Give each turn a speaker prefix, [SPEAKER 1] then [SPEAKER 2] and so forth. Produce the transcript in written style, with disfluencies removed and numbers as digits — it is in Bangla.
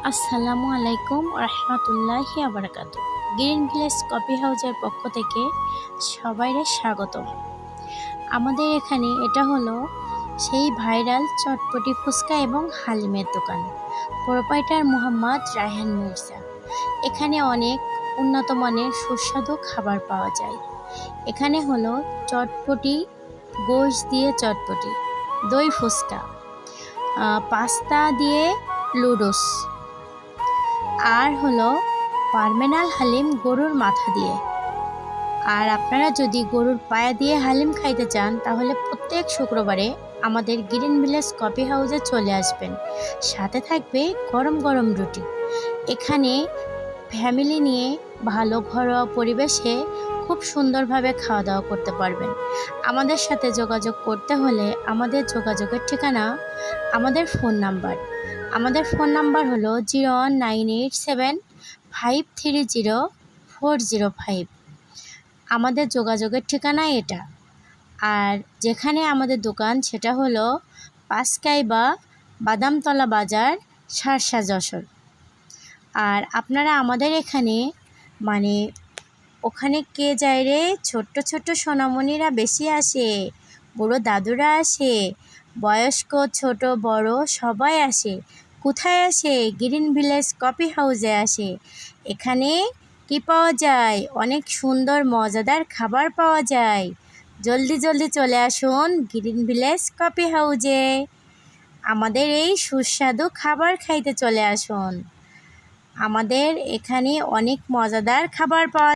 [SPEAKER 1] আসসালামু আলাইকুম রহমতুল্লাহি আবরাকাতু। গ্রিন ভিলেজ কফি হাউসের পক্ষ থেকে সবাইরে স্বাগত। আমাদের এখানে এটা হলো সেই ভাইরাল চটপটি ফুচকা এবং হালিমের দোকান। প্রোপাইটার মোহাম্মদ রায়হান মির্জা। এখানে অনেক উন্নত মানের সুস্বাদু খাবার পাওয়া যায়। এখানে হলো চটপটি, গোশ দিয়ে চটপটি, দই ফুচকা, পাস্তা দিয়ে লুডোস, আর হলো পার্মেনাল হালিম গরুর মাথা দিয়ে। আর আপনারা যদি গরুর পায়া দিয়ে হালিম খাইতে চান তাহলে প্রত্যেক শুক্রবারে আমাদের গ্রিন ভিলেজ কফি হাউসে চলে আসবেন। সাথে থাকবে গরম গরম রুটি। এখানে ফ্যামিলি নিয়ে ভালো ঘরোয়া পরিবেশে খুব সুন্দরভাবে খাওয়া দাওয়া করতে পারবেন। আমাদের সাথে যোগাযোগ করতে হলে আমাদের যোগাযোগের ঠিকানা, আমাদের ফোন নাম্বার হলো 01987530405। আমাদের যোগাযোগের ঠিকানা এটা। আর যেখানে আমাদের দোকান সেটা হলো পাঁচকাইবা বাদামতলা বাজার, শার্শা, যশোর। আর আপনারা আমাদের এখানে ওখানে কে যায় রে, ছোট্ট ছোট্ট সোনামণিরা বেশি আসে, বুড়ো দাদুরা আসে, বয়স্ক ছোট বড় সবাই আসে। কোথায় আসে? গ্রিন ভিলেজ কফি হাউসে আসে। এখানে কি পাওয়া যায়? অনেক সুন্দর মজাদার খাবার পাওয়া যায়। জলদি জলদি চলে আসুন গ্রিন ভিলেজ কফি হাউসে। আমাদের এই সুস্বাদু খাবার খাইতে চলে আসুন। আমাদের এখানে অনেক মজাদার খাবার পাওয়া